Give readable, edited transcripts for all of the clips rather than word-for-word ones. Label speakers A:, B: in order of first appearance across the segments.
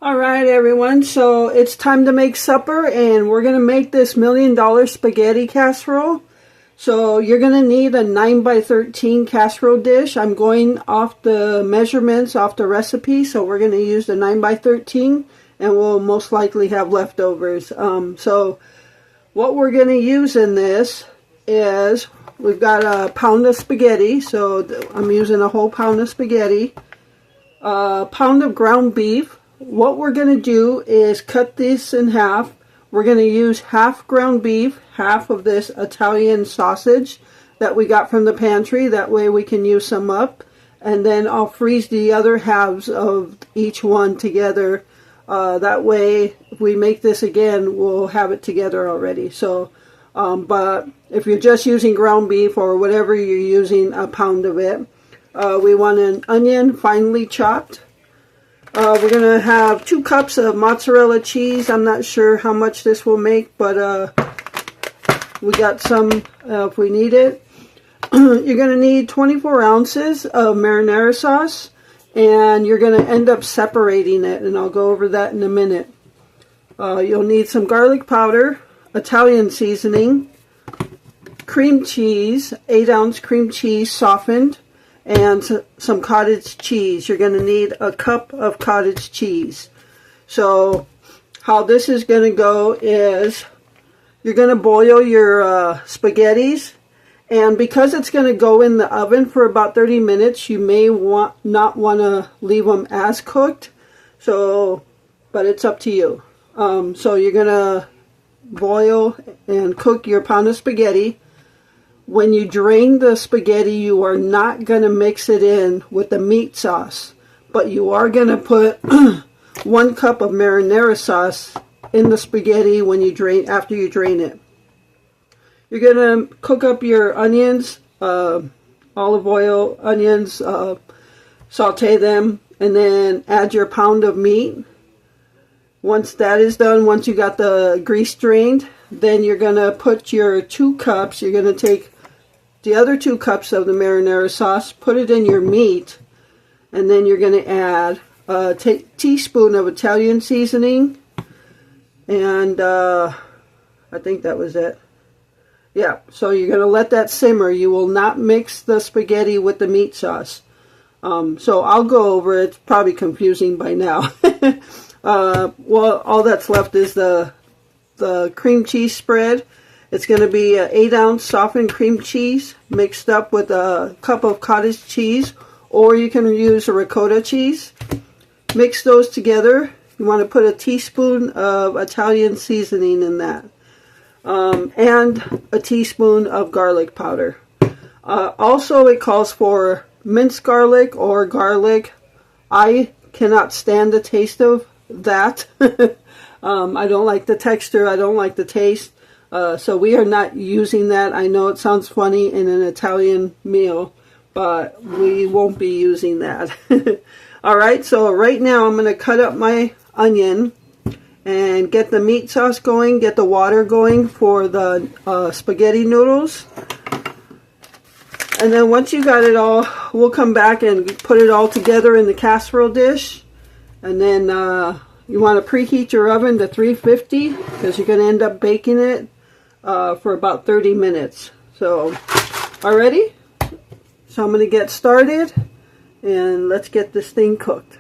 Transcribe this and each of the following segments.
A: All right, everyone, so it's time to make supper, and we're going to make this $1,000,000 spaghetti casserole. So you're going to need a 9x13 casserole dish. I'm going off the measurements, off the recipe, so we're going to use the 9x13, and we'll most likely have leftovers. So what we're going to use in this is, we've got a pound of spaghetti, so I'm using a whole pound of spaghetti, a pound of ground beef. What we're going to do is cut this in half. We're going to use half ground beef, half of this Italian sausage that we got from the pantry. That way we can use some up. And then I'll freeze the other halves of each one together. That way, if we make this again, we'll have it together already. So, but if you're just using ground beef or whatever you're using, a pound of it. We want an onion finely chopped. We're going to have 2 cups of mozzarella cheese. I'm not sure how much this will make, but we got some if we need it. You're going to need 24 ounces of marinara sauce, and you're going to end up separating it, and I'll go over that in a minute. You'll need some garlic powder, Italian seasoning, cream cheese, 8-ounce cream cheese softened, and some cottage cheese. You're going to need a cup of cottage cheese. So how this is going to go is you're going to boil your spaghettis, and because it's going to go in the oven for about 30 minutes, you may not want to leave them as cooked. So, but it's up to you. So you're going to boil and cook your pound of spaghetti. When you drain the spaghetti, you are not going to mix it in with the meat sauce, but you are going to put 1 cup of marinara sauce in the spaghetti when you after you drain it. You're going to cook up your onions, olive oil, onions, saute them, and then add your pound of meat. Once that is done, once you got the grease drained, then you're going to put your 2 cups, you're going to take the other 2 cups of the marinara sauce, put it in your meat, and then you're going to add a teaspoon of Italian seasoning, and I think that was it. Yeah, so you're going to let that simmer. You will not mix the spaghetti with the meat sauce. So I'll go over it. It's probably confusing by now. Well, all that's left is the cream cheese spread. It's going to be an 8-ounce softened cream cheese mixed up with a cup of cottage cheese, or you can use a ricotta cheese. Mix those together. You want to put a teaspoon of Italian seasoning in that, and a teaspoon of garlic powder. Also, it calls for minced garlic or garlic. I cannot stand the taste of that. I don't like the texture. I don't like the taste. So we are not using that. I know it sounds funny in an Italian meal, but we won't be using that. Alright, so right now I'm going to cut up my onion and get the meat sauce going, get the water going for the spaghetti noodles. And then once you got it all, we'll come back and put it all together in the casserole dish. And then you want to preheat your oven to 350 because you're going to end up baking it for about 30 minutes. So, alrighty? So I'm going to get started, and let's get this thing cooked.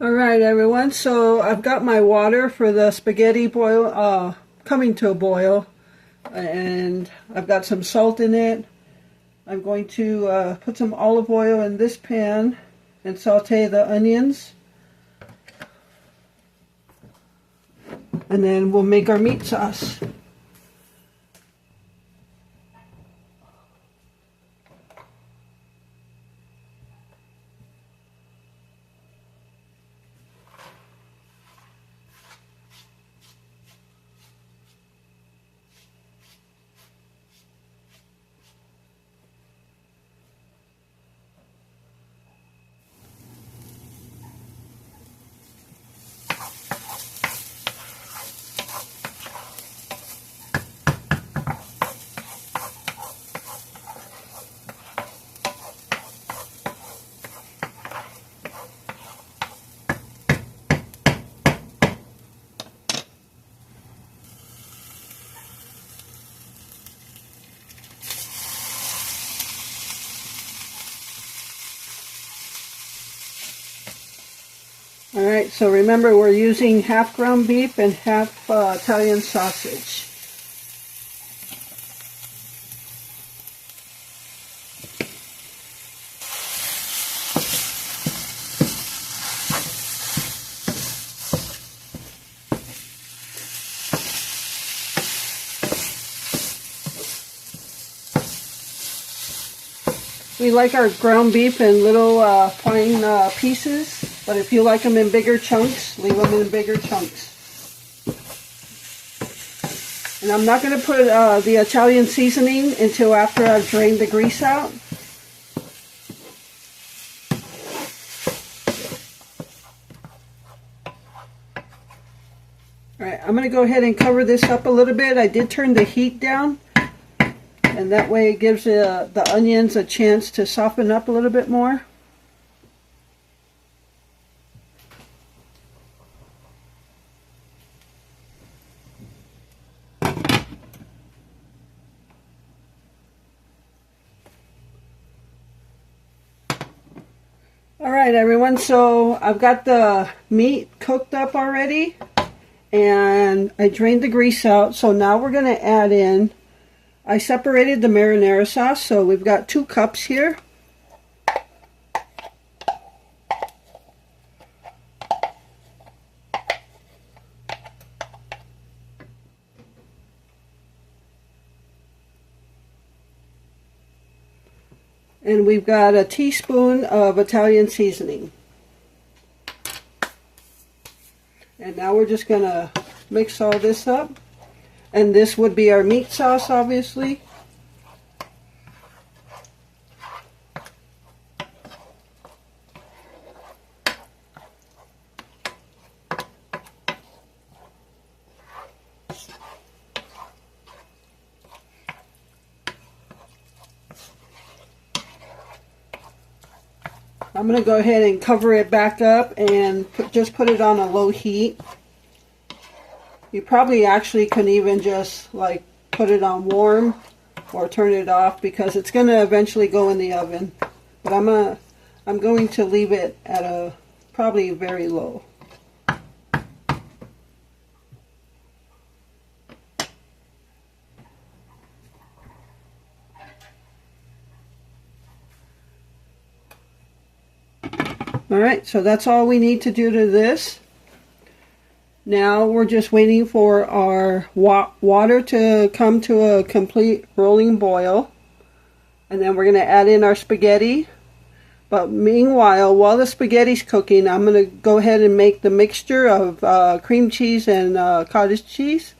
A: Alright, everyone, so I've got my water for the spaghetti boil, coming to a boil, and I've got some salt in it. I'm going to put some olive oil in this pan and saute the onions. And then we'll make our meat sauce. Alright, so remember we're using half ground beef and half Italian sausage. We like our ground beef in little fine pieces, but if you like them in bigger chunks, leave them in bigger chunks. And I'm not going to put the Italian seasoning until after I've drained the grease out. Alright, I'm going to go ahead and cover this up a little bit. I did turn the heat down. And that way it gives the onions a chance to soften up a little bit more. Alright everyone, so I've got the meat cooked up already. And I drained the grease out. So now we're going to add in, I separated the marinara sauce, so we've got 2 cups here. And we've got a teaspoon of Italian seasoning. And now we're just going to mix all this up. And this would be our meat sauce, obviously. I'm going to go ahead and cover it back up and just put it on a low heat. You probably actually can even just like put it on warm or turn it off because it's going to eventually go in the oven. But I'm going to leave it at a probably very low. Alright, so that's all we need to do to this. Now we're just waiting for our water to come to a complete rolling boil. And then we're going to add in our spaghetti. But meanwhile, while the spaghetti's cooking, I'm going to go ahead and make the mixture of cream cheese and cottage cheese.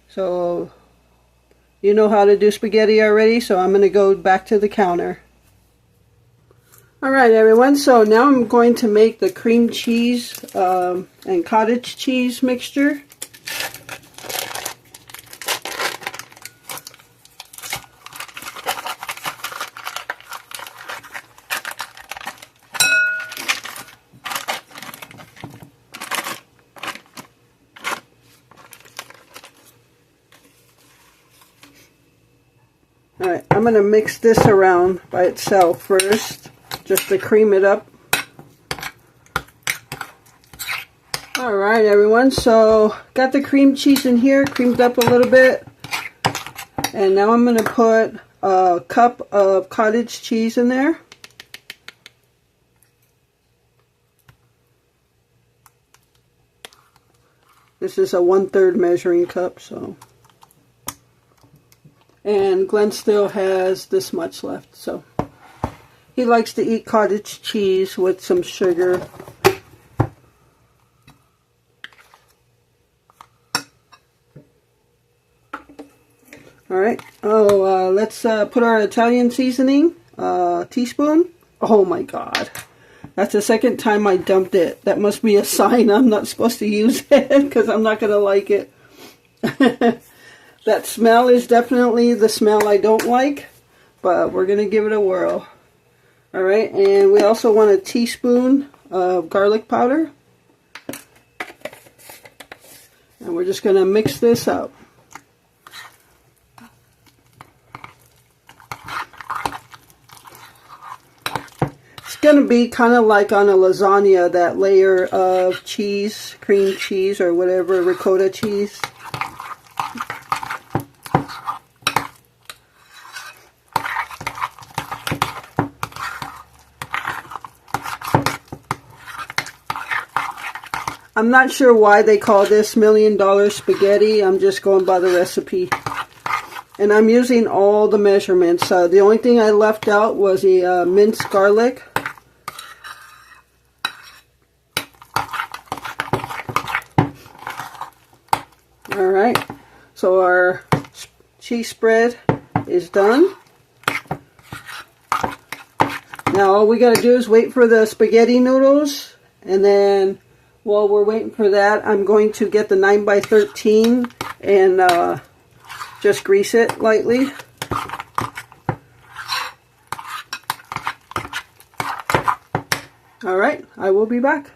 A: So you know how to do spaghetti already, so I'm going to go back to the counter. Alright everyone, so now I'm going to make the cream cheese and cottage cheese mixture. Alright, I'm going to mix this around by itself first, just to cream it up. Alright everyone, so got the cream cheese in here, creamed up a little bit. And now I'm going to put a cup of cottage cheese in there. This is a 1/3 measuring cup, so. And Glenn still has this much left, so. He likes to eat cottage cheese with some sugar. Alright, let's put our Italian seasoning, teaspoon. Oh my god, that's the second time I dumped it. That must be a sign I'm not supposed to use it, because I'm not going to like it. That smell is definitely the smell I don't like, but we're going to give it a whirl. Alright, and we also want a teaspoon of garlic powder. And we're just going to mix this up. going to be kind of like on a lasagna, that layer of cheese, cream cheese or whatever, ricotta cheese. I'm not sure why they call this $1 million spaghetti. I'm just going by the recipe. And I'm using all the measurements. The only thing I left out was the minced garlic. Alright, so our cheese spread is done. Now all we got to do is wait for the spaghetti noodles, and then while we're waiting for that, I'm going to get the 9x13 and just grease it lightly. Alright, I will be back.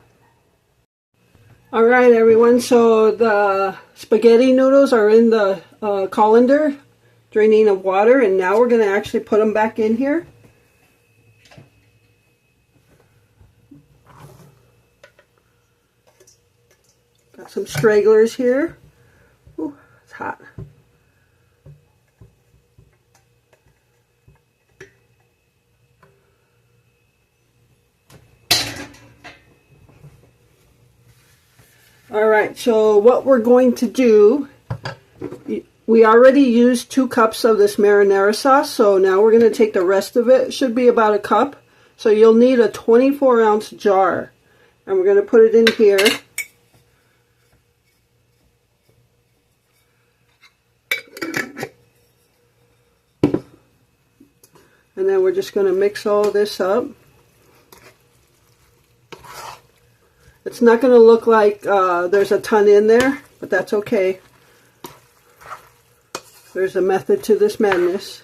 A: Alright everyone, so the spaghetti noodles are in the colander, draining of water, and now we're going to actually put them back in here. Got some stragglers here. Ooh, it's hot. Alright, so what we're going to do, we already used 2 cups of this marinara sauce, so now we're going to take the rest of it. It should be about a cup. So you'll need a 24-ounce jar. And we're going to put it in here. And then we're just going to mix all this up. It's not going to look like there's a ton in there, but that's okay. There's a method to this madness.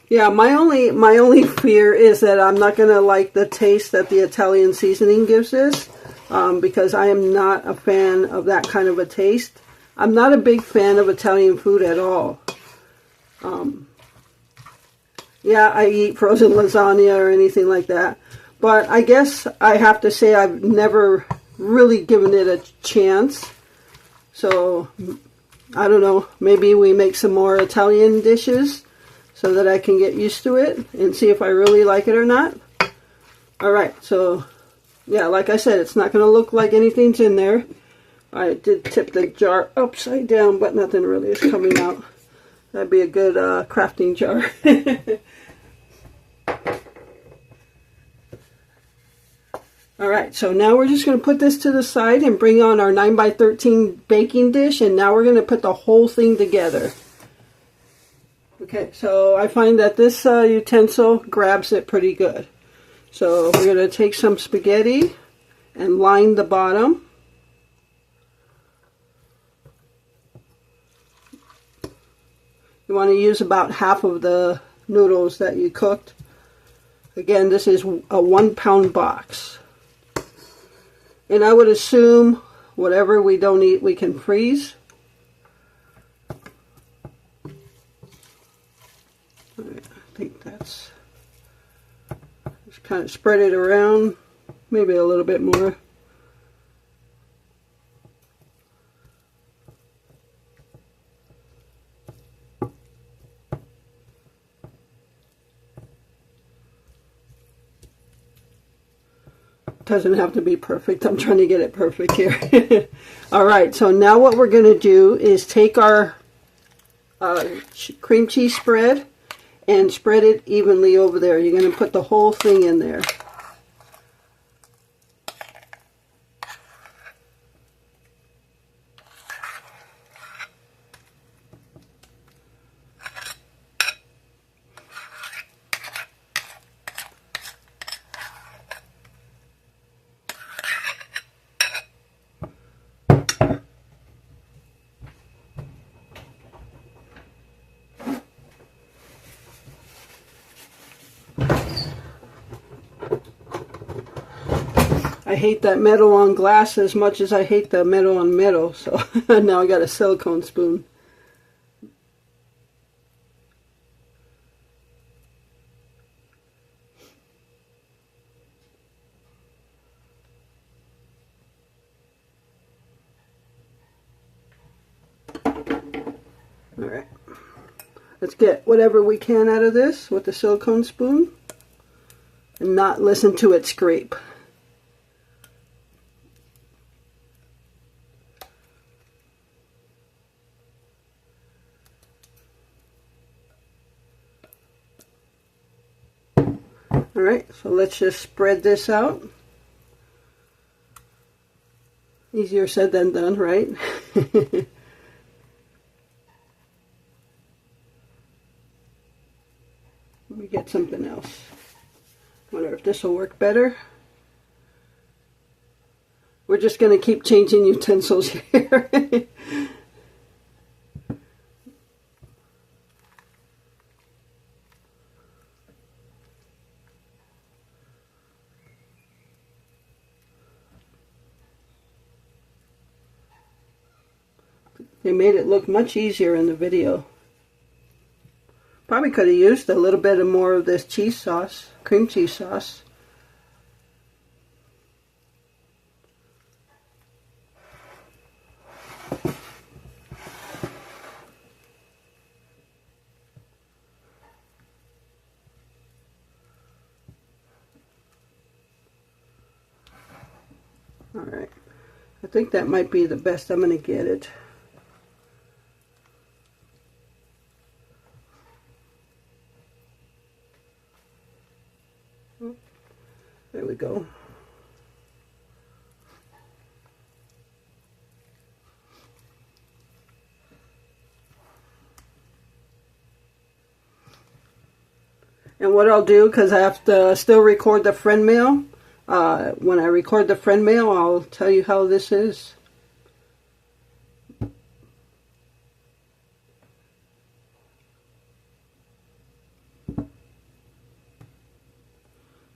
A: Yeah, my only fear is that I'm not going to like the taste that the Italian seasoning gives this, because I am not a fan of that kind of a taste. I'm not a big fan of Italian food at all. Yeah, I eat frozen lasagna or anything like that. But I guess I have to say I've never really given it a chance. So, I don't know. Maybe we make some more Italian dishes so that I can get used to it and see if I really like it or not. Alright, so, yeah, like I said, it's not going to look like anything's in there. I did tip the jar upside down, but nothing really is coming out. That'd be a good crafting jar. Alright, so now we're just going to put this to the side and bring on our 9x13 baking dish, and now we're going to put the whole thing together. Okay, so I find that this utensil grabs it pretty good. So we're going to take some spaghetti and line the bottom. You want to use about half of the noodles that you cooked. Again, this is a 1-pound box. And I would assume whatever we don't eat, we can freeze. I think that's, just kind of spread it around, maybe a little bit more. Doesn't have to be perfect. I'm trying to get it perfect here. Alright, so now what we're going to do is take our cream cheese spread and spread it evenly over there. You're going to put the whole thing in there. I hate that metal on glass as much as I hate the metal on metal, so now I got a silicone spoon. Alright. Let's get whatever we can out of this with the silicone spoon and not listen to it scrape. Alright, so let's just spread this out. Easier said than done, right? Let me get something else. Wonder if this will work better. We're just going to keep changing utensils here. They made it look much easier in the video. Probably could have used a little bit more of this cheese sauce, cream cheese sauce. Alright, I think that might be the best I'm going to get it. There we go. And what I'll do, because I have to still record the friend mail, when I record the friend mail, I'll tell you how this is.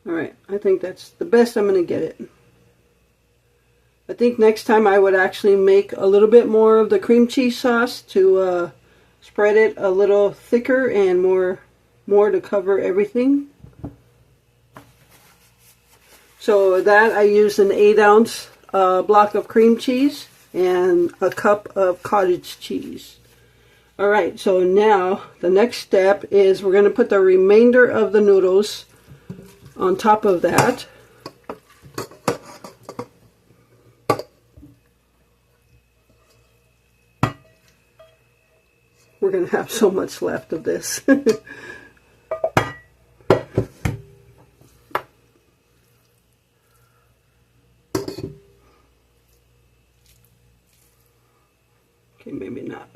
A: Alright, I think that's the best I'm going to get it. I think next time I would actually make a little bit more of the cream cheese sauce to spread it a little thicker and more to cover everything. So that I used an 8-ounce block of cream cheese and a cup of cottage cheese. Alright, so now the next step is we're going to put the remainder of the noodles on top of that. We're going to have so much left of this. Okay, maybe not.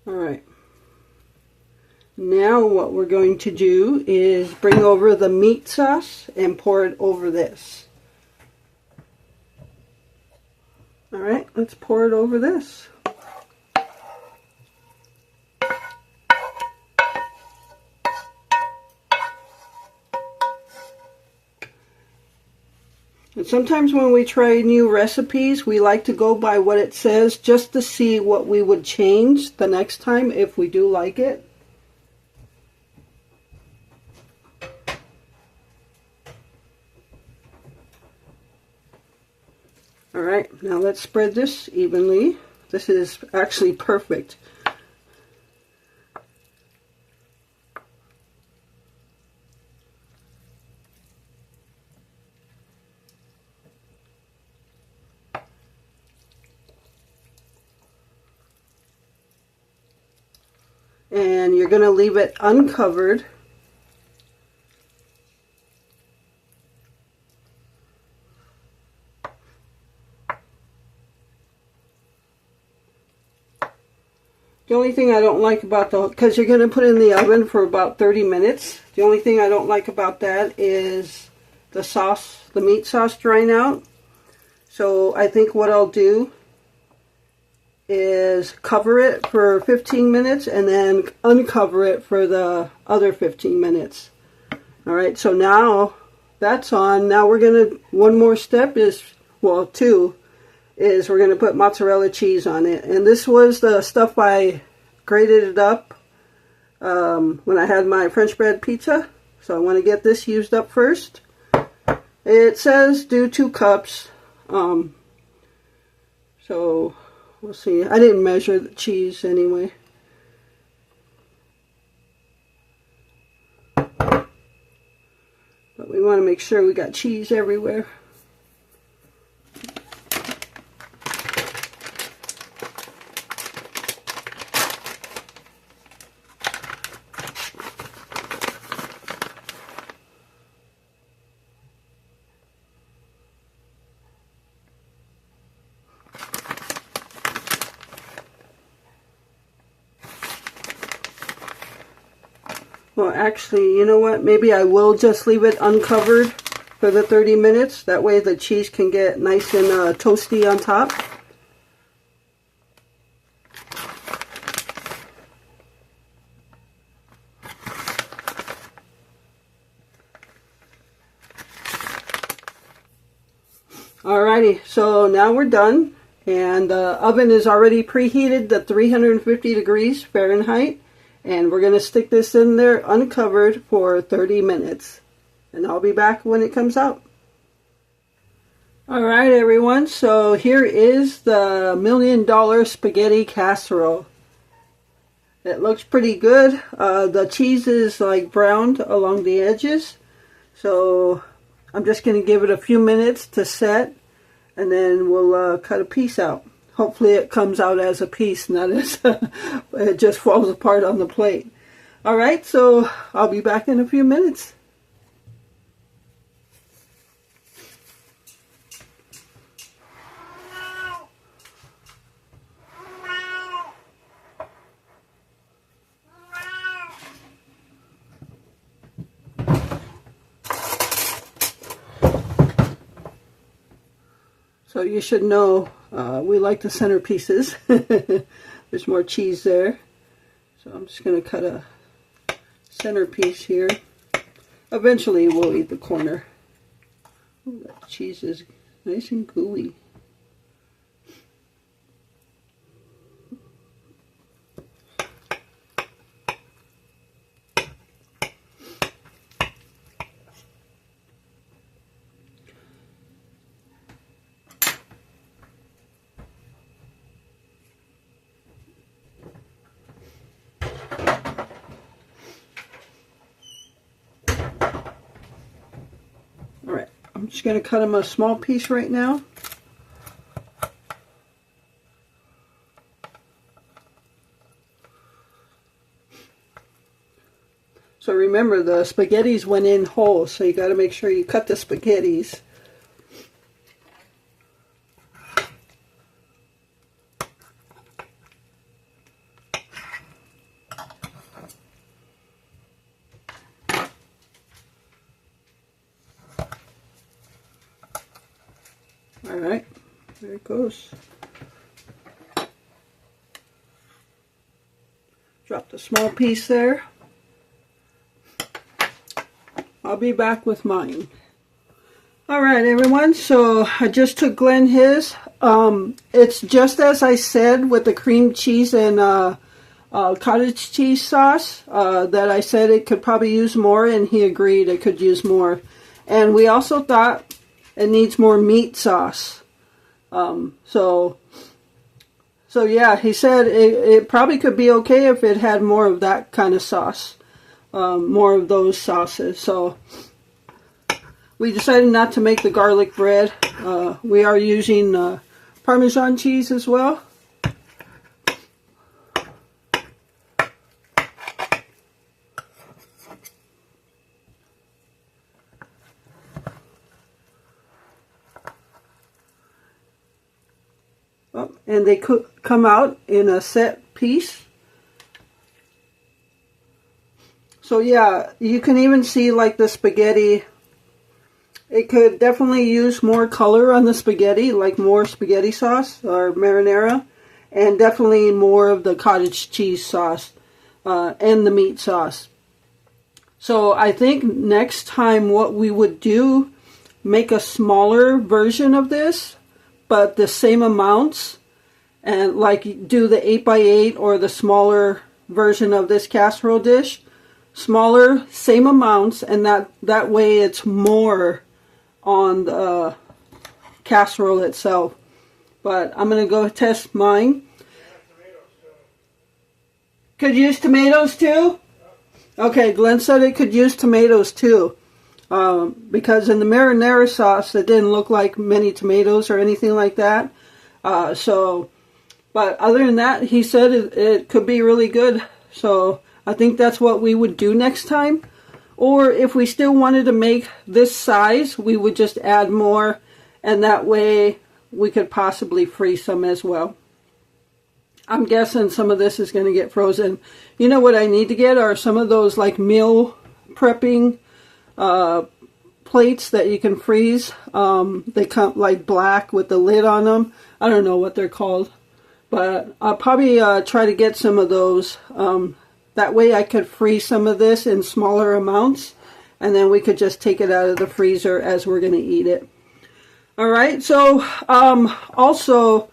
A: Alright, now what we're going to do is bring over the meat sauce and pour it over this. Alright, let's pour it over this. And sometimes when we try new recipes, we like to go by what it says just to see what we would change the next time if we do like it. Alright, now let's spread this evenly. This is actually perfect. And you're going to leave it uncovered. The only thing I don't like about because you're going to put it in the oven for about 30 minutes. The only thing I don't like about that is the sauce, the meat sauce drying out. So I think what I'll do is cover it for 15 minutes and then uncover it for the other 15 minutes. Alright, so now that's on. Now we're going to, one more step is, well, two, is we're going to put mozzarella cheese on it. And this was the stuff I grated it up when I had my French bread pizza. So I want to get this used up first. It says do 2 cups. So we'll see. I didn't measure the cheese anyway. But we want to make sure we got cheese everywhere. Well, actually, you know what? Maybe I will just leave it uncovered for the 30 minutes. That way the cheese can get nice and toasty on top. Alrighty, so now we're done. And the oven is already preheated to 350 degrees Fahrenheit. And we're going to stick this in there uncovered for 30 minutes. And I'll be back when it comes out. Alright everyone, so here is the $1 million spaghetti casserole. It looks pretty good. The cheese is like browned along the edges. So I'm just going to give it a few minutes to set. And then we'll cut a piece out. Hopefully it comes out as a piece, not as it just falls apart on the plate. Alright, so I'll be back in a few minutes. So you should know we like the center pieces. There's more cheese there. So I'm just going to cut a center piece here. Eventually we'll eat the corner. Ooh, that cheese is nice and gooey. Alright, I'm just going to cut them a small piece right now. So remember, the spaghettis went in whole, so you got to make sure you cut the spaghettis. Alright, there it goes. Drop the small piece there. I'll be back with mine. Alright everyone, so I just took Glenn his. It's just as I said with the cream cheese and cottage cheese sauce, that I said it could probably use more, and he agreed it could use more. And we also thought it needs more meat sauce. So yeah, he said it probably could be okay if it had more of that kind of sauce. More of those sauces. So we decided not to make the garlic bread. We are using Parmesan cheese as well. And they could come out in a set piece. So yeah, you can even see like the spaghetti. It could definitely use more color on the spaghetti, like more spaghetti sauce or marinara, and definitely more of the cottage cheese sauce and the meat sauce. So I think next time what we would do, make a smaller version of this, but the same amounts, and like do the 8x8 or the smaller version of this casserole dish. Smaller, same amounts, and that way it's more on the casserole itself. But I'm going to go test mine. Could use tomatoes too? Okay, Glenn said it could use tomatoes too. Because in the marinara sauce, it didn't look like many tomatoes or anything like that. But other than that, he said it could be really good. So I think that's what we would do next time. Or if we still wanted to make this size, we would just add more, and that way we could possibly freeze some as well. I'm guessing some of this is going to get frozen. You know what I need to get are some of those like meal prepping plates that you can freeze. They come like black with the lid on them. I don't know what they're called, but I'll probably try to get some of those. That way I could freeze some of this in smaller amounts, and then we could just take it out of the freezer as we're going to eat it. Alright, so also,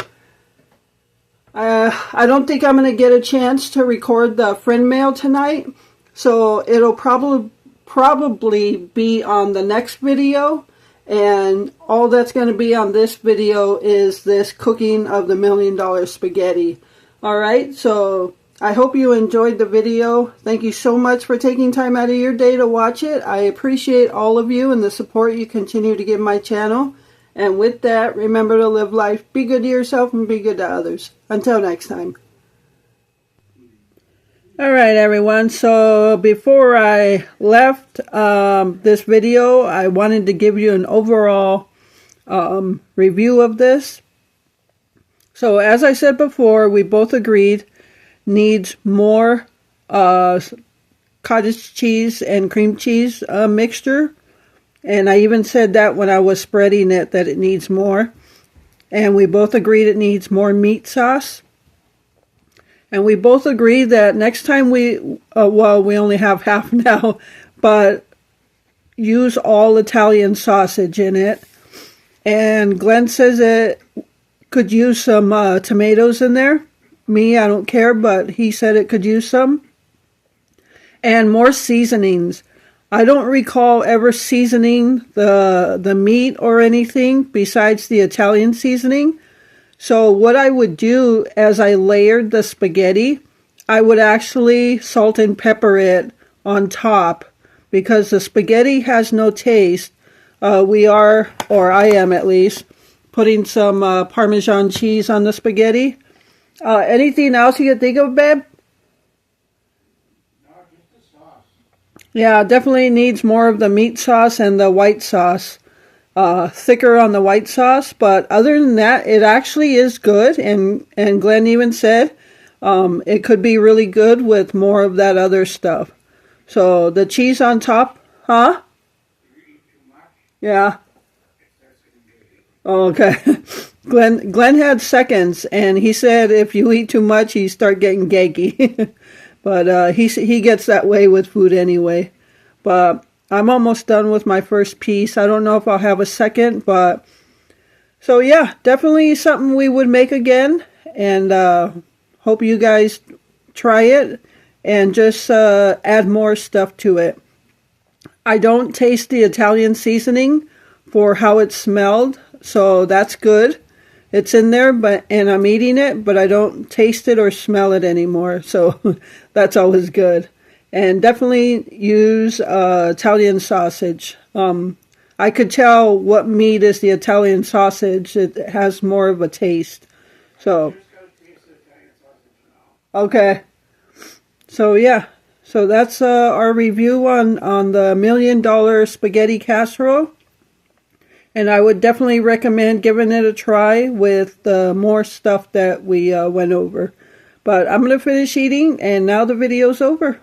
A: I don't think I'm going to get a chance to record the friend mail tonight, so it'll probably be on the next video, and all that's going to be on this video is this cooking of the $1 million spaghetti. Alright, so I hope you enjoyed the video. Thank you so much for taking time out of your day to watch it. I appreciate all of you and the support you continue to give my channel. And with that, remember to live life, be good to yourself, and be good to others. Until next time. Alright everyone, so before I left this video, I wanted to give you an overall review of this. So as I said before, we both agreed needs more cottage cheese and cream cheese mixture. And I even said that when I was spreading it, that it needs more. And we both agreed it needs more meat sauce. And we both agreed that next time we only have half now, but use all Italian sausage in it. And Glenn says it could use some tomatoes in there. Me, I don't care, but he said it could use some. And more seasonings. I don't recall ever seasoning the meat or anything besides the Italian seasoning. So what I would do as I layered the spaghetti, I would actually salt and pepper it on top, because the spaghetti has no taste. We are, or I am at least, putting some Parmesan cheese on the spaghetti. Anything else you can think of, babe?
B: No, just the sauce.
A: Yeah, definitely needs more of the meat sauce and the white sauce. Thicker on the white sauce, but other than that, it actually is good. And Glenn even said it could be really good with more of that other stuff. So the cheese on top, huh? Yeah. Okay. Glenn had seconds, and he said if you eat too much, you start getting gaggy. But he gets that way with food anyway. But I'm almost done with my first piece. I don't know if I'll have a second, but so yeah, definitely something we would make again, and hope you guys try it and just add more stuff to it. I don't taste the Italian seasoning for how it smelled, so that's good. It's in there, and I'm eating it, but I don't taste it or smell it anymore, so that's always good. And definitely use Italian sausage. I could tell what meat is the Italian sausage. It has more of a taste. So, okay. So yeah. So that's our review on the $1 million spaghetti casserole. And I would definitely recommend giving it a try with more stuff that we went over. But I'm going to finish eating, and now the video's over.